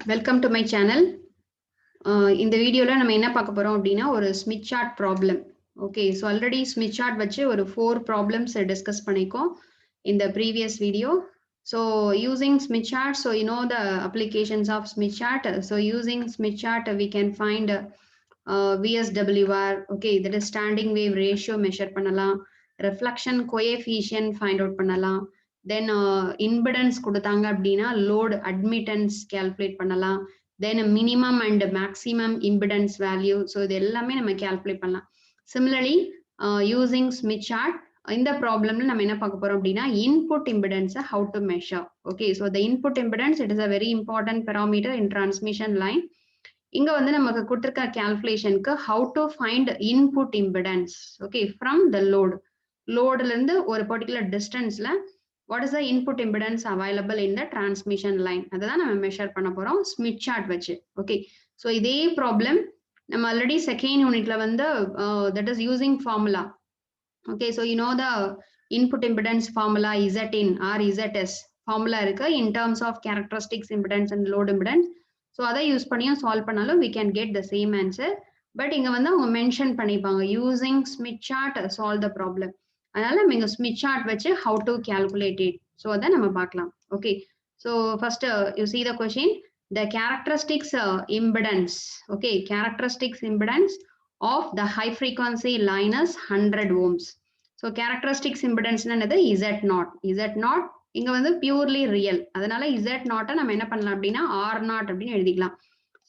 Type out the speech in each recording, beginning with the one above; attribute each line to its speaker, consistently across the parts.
Speaker 1: Welcome to my channel. இந்த வீடியோல நம்ம என்ன பார்க்க போறோம் அப்படின்னா ஒரு Smith chart problem. Okay, so already Smith chart வச்சு ஒரு 4 ப்ராப்ளம்ஸ் டிஸ்கஸ் பண்ணிக்கோம் in the previous video. So using Smith chart, so you know the applications of Smith chart. So using Smith chart, we can find VSWR. Okay, that is standing wave ratio measure பண்ணலாம், reflection coefficient find out பண்ணலாம், then impedance கொடுத்தாங்க அப்படின்னா load admittance calculate பண்ணலாம், then minimum and maximum impedance value. So இது எல்லாமே நம்ம calculate பண்ணலாம். Similarly, using Smith chart, இந்த ப்ராப்ளம்ல நம்ம என்ன பார்க்க போறோம் அப்படின்னா input இம்பிடன்ஸை how to measure. Okay, so the input impedance, it is a very important parameter in transmission line. இங்க வந்து நமக்கு கொடுத்திருக்க calculationக்கு how to find input impedance. Okay, from the loadல இருந்து ஒரு particular distanceல what is the input impedance available in the transmission line, அதான் நம்ம measure பண்ண போறோம் ஸ்மித் சார்ட் வச்சு. Okay, so இதே ப்ராப்ளம் நம்ம ஆல்ரெடி செகண்ட் யூனிட்ல வந்து that is using formula. Okay, so you know the input impedance formula Zin or Zs formula இருக்கு in terms of characteristics impedance and load impedance. So அதை use பண்ணியும் solve பண்ணாலும் we can get the same answer. But இங்க வந்து அவங்க mention பண்ணிப்பாங்க using Smith chart solve the problem. அதனால நம்ம இங்க Smith chart வச்சு how to calculate it. So அதை நம்ம பார்க்கலாம். Okay, so first you see the question, the characteristics impedance. Okay, characteristics impedance of the high frequency line is 100 ohms. So characteristics impedance என்னது Z0. Z0 இங்க வந்து purely real. அதனால Z0 நம்ம என்ன பண்ணலாம் அப்படின்னா R0 அப்படின்னு எழுதிக்கலாம்.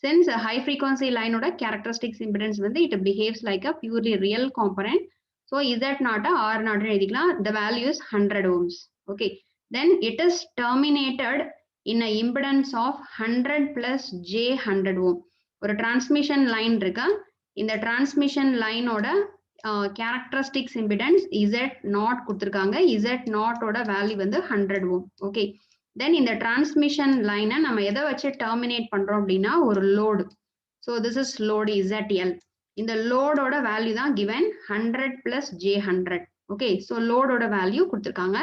Speaker 1: Since high frequency line ஓட characteristics impedance வந்து it behaves like a purely real component. So Z0 R0 எழுதிக்கலாம். The value is 100 ohms. Okay, then it is terminated in a impedance of 100 plus J100 ohm. ஒரு transmission line இருக்கா, இந்த transmission லைனோட characteristics impedance Z0 கொடுத்துருக்காங்க. Z0 ஓட value வந்து 100 ohm. Okay, தென் இந்த transmission லைனை நம்ம எதை வச்சு டெர்மினேட் பண்றோம் அப்படின்னா ஒரு load. So this is load ZL. இந்த லோடோட வேல்யூ தான் given 100 plus J100. Okay, so லோடோட வேல்யூ கொடுத்துருக்காங்க.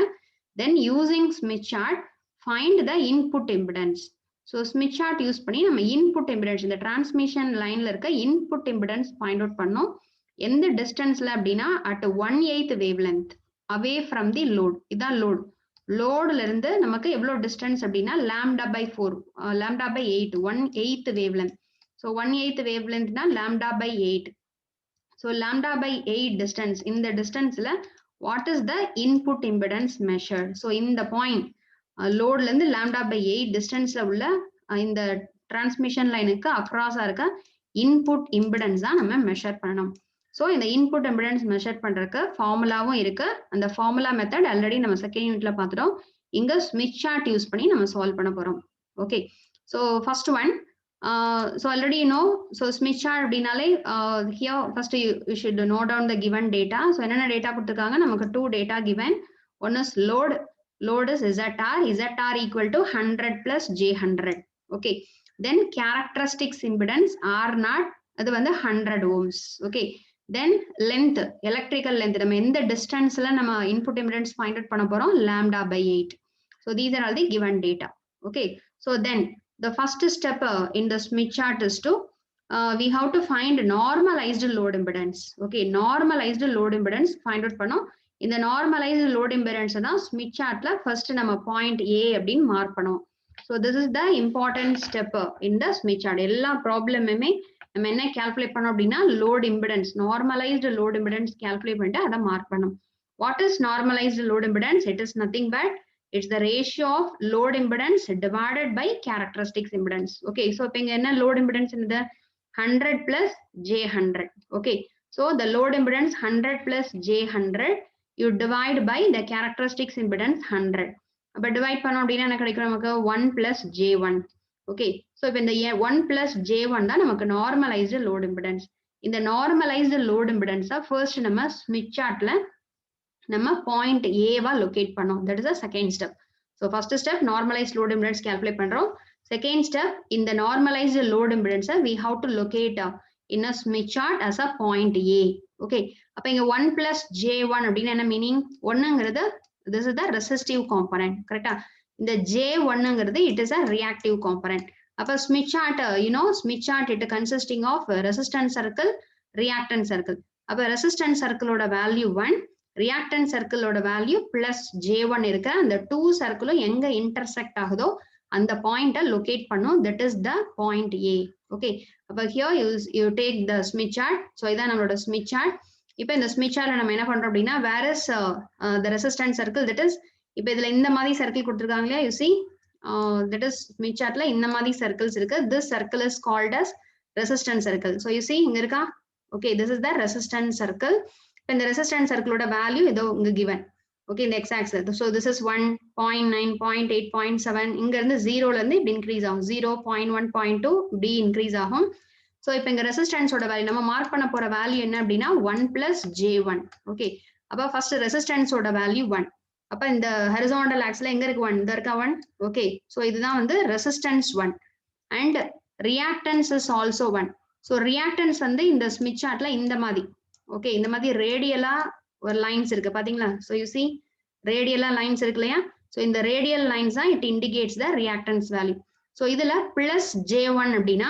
Speaker 1: Then using Smith chart find the input impedance. So Smith chart use பண்ணி நம்ம இன்புட் இம்பிடன்ஸ், இந்த டிரான்ஸ்மிஷன் லைன்ல இருக்க இன்புட் இம்பிடன்ஸ் ஃபைண்ட் அவுட் பண்ணோம். எந்த டிஸ்டன்ஸ்ல அப்படின்னா at 1/8 wavelength away from the load. இதான் லோட். லோட்ல இருந்து நமக்கு எவ்வளவு டிஸ்டன்ஸ் அப்படின்னா λ/4, λ/8, 1/8 வேவ் லென்த். ஸோ 1/8 வேவ் லென்த்னா λ/8. ஸோ λ/8 டிஸ்டன்ஸ், இந்த டிஸ்டன்ஸ்ல what is the input impedance measured. So இந்த பாயிண்ட் லோட்ல இருந்து λ/8 டிஸ்டன்ஸ்ல உள்ள இந்த டிரான்ஸ்மிஷன் லைனுக்கு அக்ராஸா இருக்க இன்புட் இம்பிடன்ஸ் தான் நம்ம மெஷர் பண்ணணும். ஸோ இந்த இன்புட் இம்பிடன்ஸ் மெஷர் பண்றதுக்கு ஃபார்முலாவும் இருக்கு. அந்த ஃபார்முலா மெத்தட் ஆல்ரெடி நம்ம செகண்ட் யூனிட்ல பார்த்துட்டோம். இங்க ஸ்மித் சார்ட் யூஸ் பண்ணி நம்ம சால்வ் பண்ண போறோம். Okay, so first one, so already you know, so Smith chart அப்படின்னாலே here first you should note down the given data. So என்னென்ன டேட்டா கொடுத்துருக்காங்க, நமக்கு 2 data given. One is load. Load is ZR equal to 100 plus J100. Okay, then characteristics impedance R0, அது வந்து 100 ohms. Okay, then length, electrical length, நம்ம எந்த டிஸ்டன்ஸ்ல நம்ம input impedance find out பண்ண போறோம், λ/8. So these are all the given data. Okay, so then the first step in the Smith chart is to we have to find normalized load impedance. Okay, normalized load impedance find out பண்ணோம். இந்த normalised load impedance தான் Smith சார்ட்ல first நம்ம point A அப்படின்னு mark பண்ணுவோம். So this is the important step in the Smith chart. எல்லா ப்ராப்ளமுமே நம்ம என்ன கால்குலேட் பண்ணோம் அப்படின்னா load impedance, normalised load impedance calculate பண்ணிட்டு அதை மார்க் பண்ணும். What is normalised load impedance? It is nothing but it's the ratio of load impedance divided by characteristics impedance. Okay, so இப்போ இங்க என்ன லோட் இம்பிடன்ஸ் இந்த 100 plus J100. Okay, so the load impedance 100 plus J100 you divide by the characteristics impedance 100. அப்ப divide பண்ணோம் அப்படின்னா என்ன கிடைக்கும் நமக்கு 1 plus J1. ஓகே, ஸோ இப்போ இந்த 1 plus J1 தான் நமக்கு நார்மலைஸ்டு லோட் இம்பிடன்ஸ். இந்த நார்மலைஸ்டு லோட் இம்பிடன்ஸை ஃபர்ஸ்ட் நம்ம ஸ்மித் சார்ட்ல நம்ம பாயிண்ட் ஏவா லொகேட் பண்ணோம். That is the second step. So first step normalised load impedance calculate பண்றோம். செகண்ட் ஸ்டெப் இந்த நார்மலைஸ்டு லோட் இம்பிடன்ஸை we have to locate in a Smith chart as a point A. Okay, அப்ப இங்க 1 plus J1 அப்படின்னு என்ன meaning? 1ங்கிறது this is the resistive component. கரெக்டா? இந்த J1ங்கிறது it is a reactive component. அப்ப Smith chart Smith chart it consisting of resistance circle, reactance circle. அப்ப ரெசிஸ்டன்ஸ் சர்க்கிளோட வேல்யூ 1, ரியாக்டன்ஸ் சர்க்கிளோட வேல்யூ பிளஸ் J1 இருக்க அந்த 2 சர்க்கிளும் எங்க இன்டர்செக்ட் ஆகுதோ அந்த பாயிண்ட லொகேட் பண்ணும். That is the point A. Okay, அப்ப here you take the Smith chart. So இதான் நம்மளோட ஸ்மித் சார்ட். இப்போ இந்த ஸ்மித் சார்ட்ல நம்ம என்ன பண்றோம் அப்படின்னா, where is the resistance circle, that is இப்போ இதுல இந்த மாதிரி சர்க்கிள் கொடுத்துருக்காங்க இல்லையா, you see that is Smith சார்ட்ல இந்த மாதிரி சர்க்கிள்ஸ் இருக்கு. This circle is called as resistance circle. So you see இங்க இருக்கா, okay, this is the resistance circle. இப்போ இந்த ரெசிஸ்டன்ஸ் சர்க்கிளோட வேல்யூ இதோ இங்க given. ஓகே, இந்த x axis. So this is 1, 0.9, 0.8, 0.7. இங்க இருந்து 0ல இருந்து இப்படி இன்க்ரீஸ் ஆகும். 0, 0.1, 0.2 இப்படி இன்க்ரீஸ் ஆகும். ஸோ இப்போ இங்க ரெசிஸ்டன்ஸோட வேல்யூ நம்ம மார்க் பண்ண போற வேல்யூ என்ன அப்படின்னா 1 plus J1. ஓகே, அப்ப ஃபர்ஸ்ட் ரெசிஸ்டன்ஸோட வேல்யூ 1. அப்ப இந்த ஹரிசாண்டல் ஆக்ஸ்ல எங்க இருக்கு 1? இந்த இருக்கா 1. ஓகே, ஸோ இதுதான் வந்து resistance 1 and reactance is also 1. So reactance வந்து இந்த ஸ்மித் சார்ட்ல இந்த மாதிரி, ஓகே, இந்த மாதிரி ரேடியலா ஒரு லைன்ஸ் இருக்கு பாத்தீங்களா. ஸோ யூ சி ரேடியலா லைன்ஸ் இருக்கு இல்லையா. ஸோ இந்த ரேடியல் லைன்ஸ் தான் it indicates the reactance value. So இதுல பிளஸ் J1 அப்படின்னா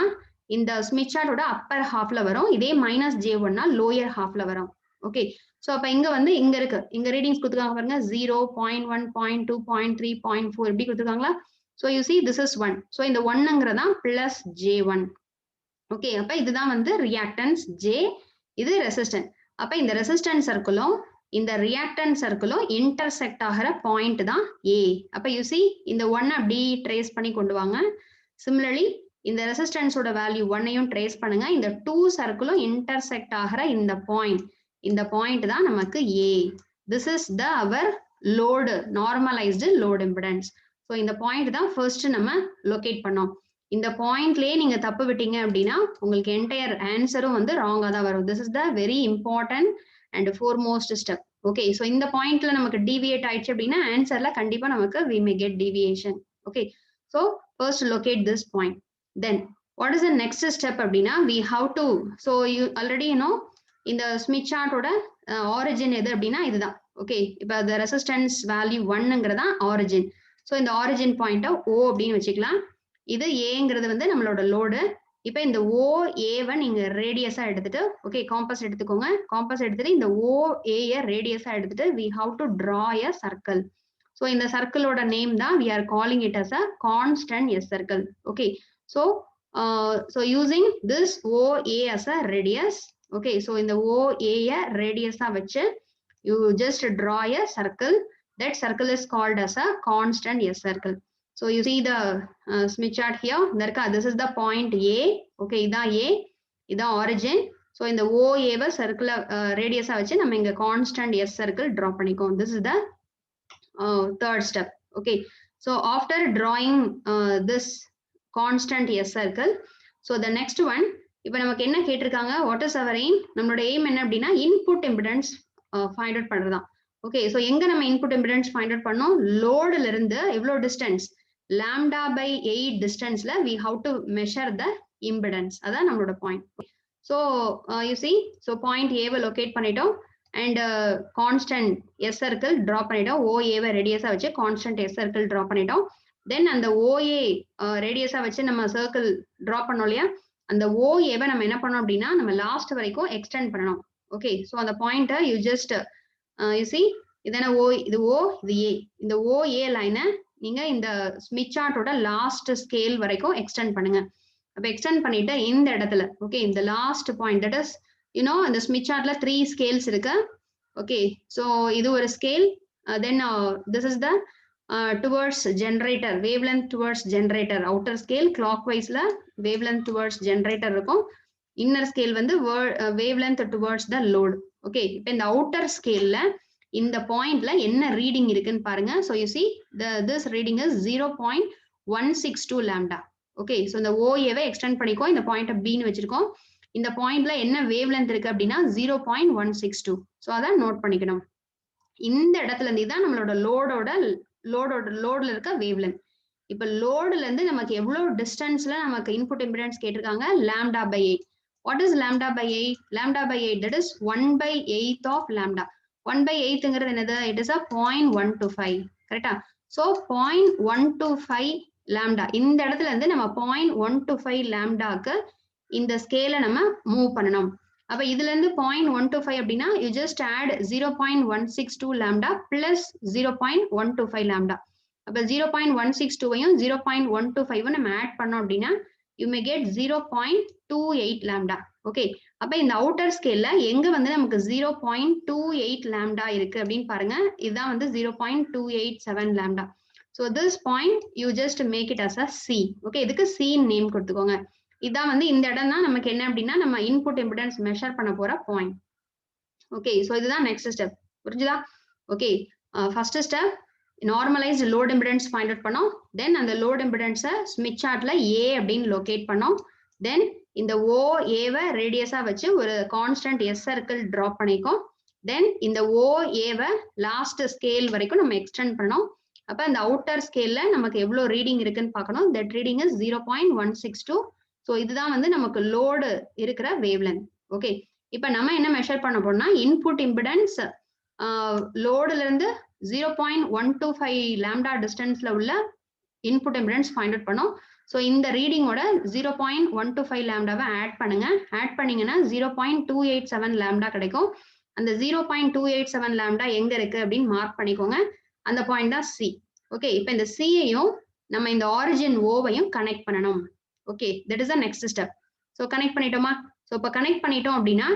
Speaker 1: இந்த ஸ்மித் சார்ட்டோட அப்பர் ஹாஃப்ல வரும். இதே மைனஸ் J1 லோயர் ஹாஃப்ல வரும். ஓகே, ஸோ அப்ப இங்க வந்து இங்க இருக்கு, இங்க ரீடிங்ஸ் கொடுத்துருக்காங்க பாருங்க, 0, 0.1, 0.2, 0.3, 0.4 எப்படி கொடுத்துருக்காங்களா. So you see this is 1. So இந்த 1ங்கிறதா பிளஸ் J1. ஓகே, அப்ப இதுதான் வந்து ரியாக்டன்ஸ் J, இது ரெசிஸ்டன்ஸ். அப்ப இந்த ரெசிஸ்டன்ஸ் சர்க்கிளும் இந்த ரியாக்டன்ஸ் சர்க்கிளும் இன்டர்செக்ட் ஆகிற பாயிண்ட் தான் A. அப்ப யூ சி இந்த 1 அப்படி ட்ரேஸ் பண்ணி கொண்டு வாங்க. சிமிலர்லி இந்த ரெசிஸ்டன்ஸோட வேல்யூ 1ஐயும் ட்ரேஸ் பண்ணுங்க. இந்த 2 சர்க்கிளும் இன்டர்செக்ட் ஆகிற இந்த பாயிண்ட் தான் நமக்கு A. This is the our load, normalised load impedance. So இந்த பாயிண்ட் தான் ஃபர்ஸ்ட் நம்ம லொகேட் பண்ணோம். இந்த பாயிண்ட்லயே நீங்க தப்பு விட்டீங்க அப்படின்னா உங்களுக்கு என்டையர் ஆன்சரும் வந்து ராங்கா தான் வரும். This is the very important and foremost step. Okay, so இந்த பாயிண்ட்ல நமக்கு டிவியேட் ஆயிடுச்சு அப்படின்னா ஆன்சர்ல கண்டிப்பா நமக்கு we may get deviation. Okay, so first locate this point. Then what is the next step அப்படின்னா we have to, so you already know இந்த Smith சார்ட்டோட ஆரிஜின் எது அப்படின்னா இதுதான். ஓகே, இப்போ the resistance value 1ங்கிறதா ஆரிஜின். ஸோ இந்த origin பாயிண்ட்டை O அப்படின்னு வச்சுக்கலாம். இது ஏங்கிறது வந்து நம்மளோட லோடு. இப்போ இந்த OA-வை நீங்க ரேடியஸா எடுத்துட்டு, ஓகே, காம்பஸ் எடுத்துக்கோங்க. காம்பஸ் எடுத்துட்டு இந்த OA-ய ரேடியஸா எடுத்துட்டு we have to draw a circle. So இந்த சர்க்கிளோட நேம் தான் we are calling it as a constant S circle. Okay, so using this OA as a radius. Okay, so இந்த OA-ய ரேடியஸா வச்சு you just draw a circle. That circle is called as a constant S circle. So you see the Smith chart here. This is the point A. Okay, இதான் A, இதான் origin. So இந்த OA-வை circular radius-ஆ வச்சு நம்ம இங்க constant S circle draw பண்ணிக்கோம். This is the third step. Okay, so after drawing this constant S circle, so the next one, இப்போ நமக்கு என்ன கேட்டிருக்காங்க, what is our aim? நம்மளோட aim என்ன அப்படின்னா input impedance find out பண்றதுதான். ஓகே, ஸோ எங்க நம்ம இன்புட் இம்பிடன்ஸ் ஃபைண்ட் அவுட் பண்ணோம், லோடுல இருந்து எவ்வளோ டிஸ்டன்ஸ், lambda by 8 டிஸ்டன்ஸ்ல we have to measure the impedance. அதான் நம்மளோட point. So you see, so point ஏவை லொகேட் பண்ணிட்டோம் and constant as circle draw பண்ணிட்டோம். OA-வை ரேடியஸா வச்சு கான்ஸ்டன்ட் எஸ் சர்க்கிள் ட்ரா பண்ணிட்டோம். தென் அந்த OA ரேடியஸா வச்சு நம்ம சர்க்கிள் ட்ரா பண்ணோம் இல்லையா, அந்த OA-வை நம்ம என்ன பண்ணோம் அப்படின்னா நம்ம லாஸ்ட் வரைக்கும் எக்ஸ்டெண்ட் பண்ணணும். ஓகே, ஸோ அந்த பாயிண்ட்டை யூ ஜஸ்ட் யூ சி, இதென்ன O, இது O, இது A. இந்த OA லைனை நீங்க இந்த ஸ்மித் சார்ட்டோட லாஸ்ட் ஸ்கேல் வரைக்கும் எக்ஸ்டெண்ட் பண்ணுங்க. அப்ப எக்ஸ்டெண்ட் பண்ணிட்டு இந்த இடத்துல, ஓகே, இந்த last point, that is you know இந்த ஸ்மித் சார்ட்ல 3 ஸ்கேல்ஸ் இருக்கு. ஓகே, ஸோ இது ஒரு scale. Then this is the towards generator, wavelength towards generator. Outer scale clock வைஸ்ல வேவ் லென்த் டுவர்ட்ஸ் ஜென்ரேட்டர் இருக்கும். இன்னர் ஸ்கேல் வந்து wavelength towards the load. Okay, இப்போ இந்த அவுட்டர் ஸ்கேல்ல இந்த பாயிண்ட்ல என்ன ரீடிங் இருக்குன்னு பாருங்க. So you see this reading is 0.162 lambda. Okay, so இந்த OA-வை எக்ஸ்டெண்ட் பண்ணிக்கோ, இந்த பாயிண்ட்டை பின்னு வச்சிருக்கோம். இந்த பாயிண்ட்ல என்ன வேவ் லென்த் இருக்கு அப்படின்னா 0.162. ஸோ அதான் நோட் பண்ணிக்கணும். இந்த இடத்துல இருந்து தான் நம்மளோட லோடுல இருக்க வேவ் லென்த். இப்போ லோடுல இருந்து நமக்கு எவ்வளவு டிஸ்டன்ஸ்ல நமக்கு இன்புட் இம்பிடன்ஸ் கேட்டிருக்காங்க, lambda by 8. What is lambda by 8? Lambda by 8, that is 1/8 of lambda. 1/8ங்கிறது என்னது? It is a 0.125. கரெக்டா? So 0.125 lambda. இந்த இடத்துல இருந்து நம்ம 0.125 லாம்டாக்கு இந்த ஸ்கேலை நம்ம மூவ் பண்ணணும். அப்ப இதுல இருந்து 0.125 அப்படின்னா you just add 0.162 lambda plus 0.125 lambda. அப்ப 0.162வையும் 0.125 நம்ம ஆட் பண்ணோம் அப்படின்னா you may get 0.28 lambda. Okay, அப்ப இந்த அவுட்டர் ஸ்கேல்ல எங்க வந்து நமக்கு 0.28 லாம்டா இருக்கு அப்படின்னு பாருங்க. இதுதான் வந்து 0.287 lambda. So this point you just make it as a C. Okay, இதுக்கு C நேம் கொடுத்துக்கோங்க. இதான் வந்து இந்த இடம் தான் நமக்கு என்ன அப்படின்னா நம்ம இன்புட் இம்பிடன்ஸ் மெஷர் பண்ண போற பாயிண்ட். ஓகே, ஸோ இதுதான் நெக்ஸ்ட் ஸ்டெப். புரிஞ்சுதா? Okay, first step normalised load impedance find out பண்ணோம். தென் அந்த லோட் இம்பிடன்ஸை ஸ்மித் சார்ட்ல ஏ அப்படின்னு லொகேட் பண்ணோம். தென் இந்த OAவை ரேடியஸா வச்சு ஒரு கான்ஸ்டன்ட் S சர்க்கிள் டிராப் பண்ணிக்கோம். தென் இந்த OAவை லாஸ்ட் ஸ்கேல் வரைக்கும் நம்ம எக்ஸ்டெண்ட் பண்ணோம். அப்ப அந்த அவுட்டர் ஸ்கேல்ல நமக்கு எவ்வளவு ரீடிங் இருக்குன்னு பார்க்கணும். That reading is 0.162. ஸோ இதுதான் வந்து நமக்கு லோடு இருக்கிற வேவ்லென்த். ஓகே, இப்ப நம்ம என்ன மெஷர் பண்ண போறோம்னா இன்புட் இம்பிடன்ஸ் லோடுல இருந்து 0.125 லாம்டா டிஸ்டன்ஸ்ல உள்ள இன்புட் இம்பிடன்ஸ் ஃபைண்ட் அவுட் பண்ணோம். ஸோ இந்த ரீடிங்கோட 0.125 லாம்டாவை ஆட் பண்ணுங்க. ஆட் பண்ணீங்கன்னா 0.287 லாம்டா கிடைக்கும். அந்த 0.287 லாம்டா எங்க இருக்கு அப்படின்னு மார்க் பண்ணிக்கோங்க. அந்த பாயிண்ட் தான் C. ஓகே, இப்போ இந்த C-யையும் நம்ம இந்த ஆரிஜின் O-வையும் கனெக்ட் பண்ணணும். Okay, that is the next step. So connect பண்ணிட்டோமா? ஸோ இப்போ கனெக்ட் பண்ணிட்டோம் அப்படின்னா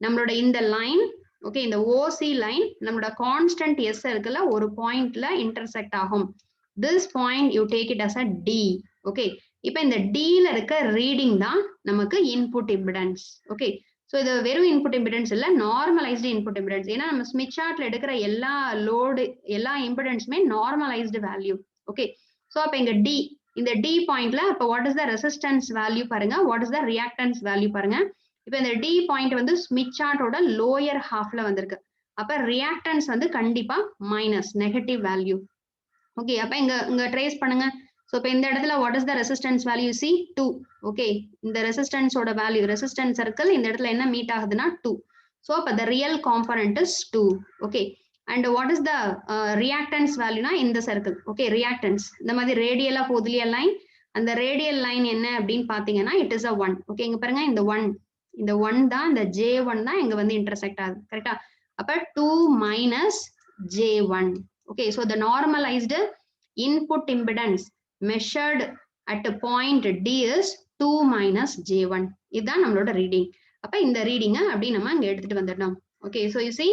Speaker 1: நம்மளோட இந்த லைன், ஓகே, இந்த OC லைன் நம்மளோட கான்ஸ்டன்ட் S இருக்குல்ல ஒரு பாயிண்ட்ல இன்டர்செக்ட் ஆகும். This point you take it as a D. Okay, இப்போ இந்த D-ல இருக்க ரீடிங் தான் நமக்கு இன்புட் இம்பிடன்ஸ். ஓகே, ஸோ இது வெறும் இன்புட் இம்பிடன்ஸ் இல்லை, நார்மலைஸ்டு இன்புட் இம்பிடன்ஸ். ஏன்னா நம்ம ஸ்மித் சார்ட்ல எடுக்கிற எல்லா லோடு எல்லா இம்பிடன்ஸுமே நார்மலைஸ்டு வேல்யூ. ஓகே, ஸோ அப்போ இங்க D, இந்த D பாயிண்ட்ல அப்போ what is the resistance value பாருங்க, what is the reactance value பாருங்க. இப்போ இந்த D பாயிண்ட் வந்து ஸ்மித் சார்ட்டோட லோயர் ஹாஃப்ல வந்திருக்கு. அப்ப ரியாக்டன்ஸ் வந்து கண்டிப்பா மைனஸ் நெகட்டிவ் வேல்யூ. ஓகே, அப்ப இங்க ட்ரேஸ் பண்ணுங்க. ஸோ இப்போ இந்த இடத்துல what is the resistance value? C 2. Okay, இந்த ரெசிஸ்டன்ஸோட வேல்யூ, ரெசிஸ்டன்ஸ் சர்க்கிள் இந்த இடத்துல என்ன மீட் ஆகுதுன்னா 2. ஸோ அப்போ the real component is 2. Okay, and what is the reactance வேல்யூனா இந்த சர்க்கிள். ஓகே, ரியாக்டன்ஸ் இந்த மாதிரி ரேடியலா போகுது இல்லையா லைன், அந்த ரேடியல் லைன் என்ன அப்படின்னு பாத்தீங்கன்னா இட் இஸ் அ 1. ஓகே, இங்க பாருங்க இந்த 1 தான், இந்த J1 தான் இங்க வந்து இன்டர்செக்ட் ஆகுது. கரெக்டா? அப்ப 2 minus J1. Okay, so the normalised input impedance measured at a point D is 2 minus J1. இதுதான் நம்மளோட ரீடிங். அப்ப இந்த ரீடிங்க அப்படி நம்ம இங்க எடுத்துட்டு வந்துடணும். Okay, so you see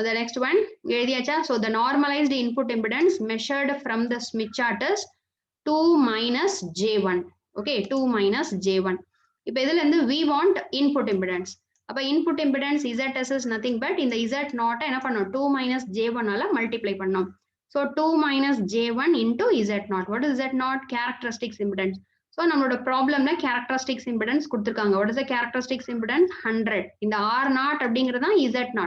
Speaker 1: the next one எழுதியாச்சா? so the normalized input impedance measured from the Smith chart is 2 minus J1. okay, 2 minus J1. இப்ப இதுல இருந்து we want input impedance. அப்ப input impedance ZS is nothing but இந்த Z0 என்ன பண்ணோம்? 2 minus J1 ஆல multiply பண்ணோம். So 2 minus J1 into Z0. What is Z0? Characteristics impedance. So நம்மளோட ப்ராப்ளம்ல characteristics impedance கொடுத்திருக்காங்க. What is the characteristics impedance? 100. இந்த R0 அப்படிங்கிறது தான் Z0.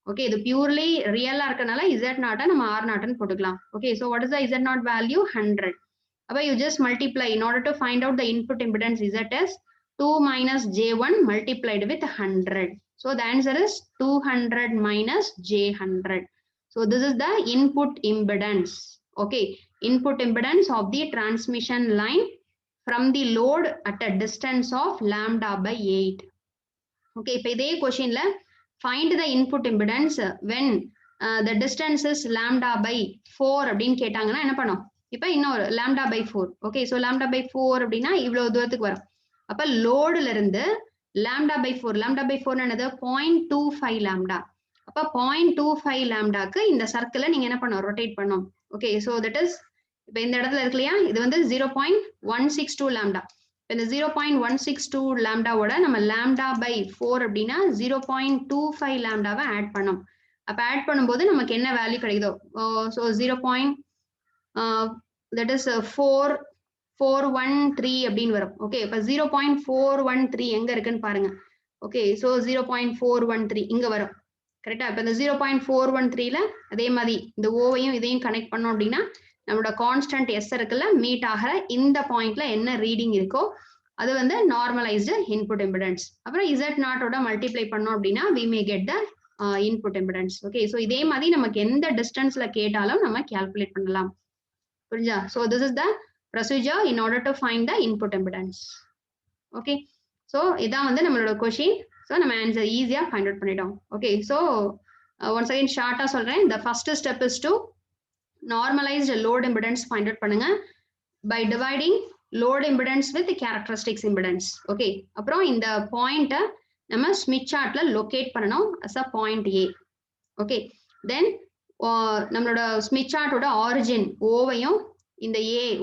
Speaker 1: Okay, இது purely ரியலா இருக்கனால Z0 நம்ம R0 போட்டுக்கலாம். Okay, so what is the Z0 value? 100. அப்ப you just multiply in order to find out the input impedance ZS. 2 minus J1 multiplied with 100. So the answer is 200 minus J100. So this is the input impedance. Okay, input impedance of the transmission line from the load at a distance of lambda by 8. Okay, இப்போ இதே questionல find the input impedance when the distance is lambda by 4 அப்படின்னு கேட்டாங்கன்னா என்ன பண்ணும்? இப்போ இன்னொரு lambda by 4. Okay, so lambda by 4 அப்படின்னா இவ்வளவு தூரத்துக்கு வரும். அப்ப லோடுல இருந்து lambda by 4 என்னது? 0.25 lambda. அப்ப 0.25 லாம்டாக்கு இந்த சர்க்கிளை நீங்க என்ன பண்ணணும்? ரொட்டேட் பண்ணும். ஓகே, ஸோ தட் இஸ் இப்போ இந்த இடத்துல இருக்கு இல்லையா, இது வந்து 0.162 லாம்டா. இந்த 0.162 லாம்டாவோட நம்ம லாம்டா பை 4 அப்படின்னா 0.25 லாம்டாவை ஆட் பண்ணோம். அப்ப ஆட் பண்ணும்போது நமக்கு என்ன வேல்யூ கிடைக்குதோ, ஸோ 0. தட் இஸ் 413 அப்படின்னு வரும். ஓகே, இப்போ 0.413 எங்க இருக்குன்னு பாருங்க. ஓகே, ஸோ 0.413 இங்க வரும். கரெக்டா? இப்போ இந்த 0.413ல அதே மாதிரி இந்த ஓவையும் இதையும் கனெக்ட் பண்ணோம் அப்படின்னா நம்மளோட கான்ஸ்டன்ட் எஸ் இருக்குல்ல, மீட் ஆகிற இந்த பாயிண்ட்ல என்ன ரீடிங் இருக்கோ அது வந்து நார்மலைஸ்டு இன்புட் இம்பிடன்ஸ். அப்புறம் Z0 மல்டிப்ளை பண்ணோம் அப்படின்னா we may get the input impedance. Okay, so இதே மாதிரி நமக்கு எந்த டிஸ்டன்ஸ்ல கேட்டாலும் நம்ம கால்குலேட் பண்ணலாம். புரிஞ்சா? So this is the procedure in order to find the input impedance. Okay, so இதான் வந்து நம்மளோட கொஷின். ஸோ நம்ம ஆன்சர் ஈஸியா ஃபைண்ட் அவுட் பண்ணிட்டோம். ஓகே, ஸோ ஒன்ஸ் அகைன் ஷார்ட்டா சொல்றேன். the first step is to normalized load impedance find out பண்ணுங்க by dividing load impedance with characteristics impedance. Okay, அப்புறம் இந்த பாயிண்ட்டை நம்ம ஸ்மித் சார்ட்ல லொகேட் பண்ணணும் as a point A. Okay, then நம்மளோட ஸ்மித் சார்ட்டோட ஆரிஜின் ஓவையும் இந்த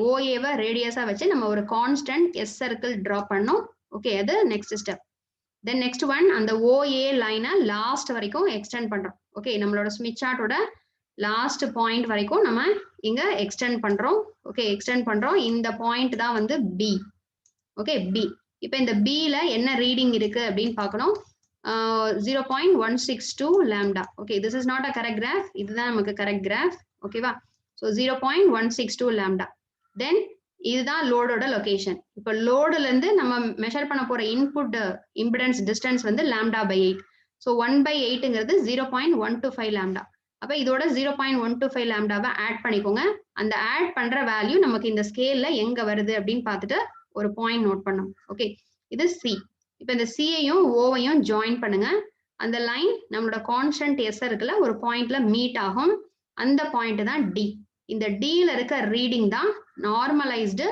Speaker 1: ஓஏவை ரேடியஸா வச்சு நம்ம ஒரு கான்ஸ்டன்ட் எஸ் சர்க்கிள் டிரா பண்ணோம். ஓகே, அது next step. Then next one, அந்த ஓஏ லைனை லாஸ்ட் வரைக்கும் எக்ஸ்டெண்ட் பண்றோம். ஓகே, நம்மளோட ஸ்மித் சார்ட்டோட லாஸ்ட் பாயிண்ட் வரைக்கும் நம்ம இங்க எக்ஸ்டெண்ட் பண்றோம். ஓகே, எக்ஸ்டெண்ட் பண்றோம். இந்த பாயிண்ட் தான் வந்து பி. Okay, B. இப்போ இந்த பில என்ன ரீடிங் இருக்கு அப்படின்னு பார்க்கணும். 0.162 lambda. Okay, this is not a correct graph. இதுதான் நமக்கு correct graph. ஓகேவா? So 0.162 lambda. Then இதுதான் லோடோட லொகேஷன். இப்போ லோடுல இருந்து நம்ம மெஷர் பண்ண போற இன்புட் இம்பிடன்ஸ் டிஸ்டன்ஸ் வந்து lambda by 8. So 1/8ங்கிறது 0.125 lambda. அப்ப இதோட 0.125 lambdaவை ஆட் பண்ணிக்கோங்க. அந்த ஆட் பண்ற வேல்யூ நமக்கு இந்த ஸ்கேல்ல எங்க வருது அப்படின்னு பார்த்துட்டு ஒரு பாயிண்ட் நோட் பண்ணணும். ஓகே, இது சி. இப்போ இந்த சியையும் ஓவையும் ஜாயின் பண்ணுங்க. அந்த லைன் நம்மளோட கான்ஸ்டன்ட் எஸ் இருக்குல்ல, ஒரு பாயிண்ட்ல மீட் ஆகும். அந்த பாயிண்ட் தான் டி. இந்த டில இருக்க ரீடிங் தான் normalised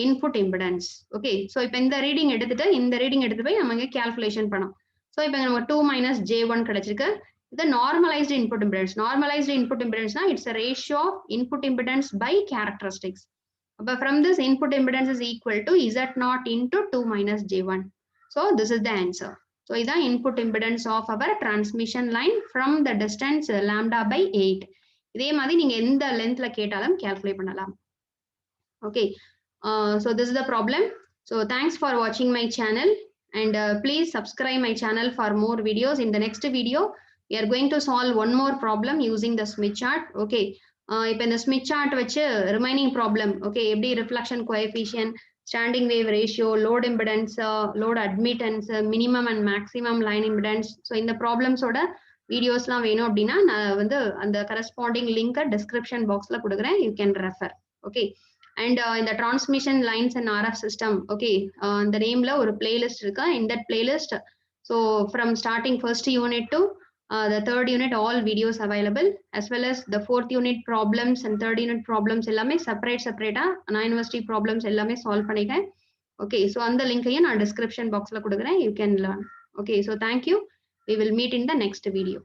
Speaker 1: input impedance. Okay, so இப்போ இந்த ரீடிங் எடுத்துட்டு போய் நம்ம இங்கே கேல்குலேஷன் பண்ணோம். ஸோ இப்போ நமக்கு 2 மைனஸ் J1 கிடைச்சிருக்கு. இது normalised input impedance. Normalised input இம்பிடன்ஸ்னா it's a ratio of input impedance by characteristics. But from this, input impedance is equal to Z0 into 2 minus J1. So this is the answer. So this is the input impedance of our transmission line from the distance lambda by 8. இதே மாதிரி நீங்க எந்த லென்த்ல கேட்டாலும் calculate பண்ணலாம். Okay, so this is the problem. So thanks for watching my channel, and please subscribe my channel for more videos. In the next video, we are going to solve one more problem using the Smith chart. Okay. இப்போ இந்த Smith chart வச்சு remaining problem, okay, எப்படி reflection coefficient, standing wave ratio, load impedance, load admittance, minimum and maximum line impedance, so இந்த ப்ராப்ளம்ஸோட வீடியோஸ்லாம் வேணும் அப்படின்னா நான் வந்து அந்த கரஸ்பாண்டிங் லிங்கை டிஸ்கிரிப்ஷன் பாக்ஸ்ல கொடுக்குறேன். You can refer. Okay, and இந்த transmission lines and RF system, okay, இந்த நேம்ல ஒரு பிளேலிஸ்ட் இருக்கு. In that playlist, so from starting first unit to the third unit, all videos available, as well as the fourth unit problems and third unit problems எல்லாமே separate நான் university problems எல்லாமே solve பண்ணிட்டேன். Okay, so அந்த லிங்கையும் நான் description பாக்ஸ்ல கொடுக்குறேன். You can learn. Okay, so thank you. We will meet in the next video.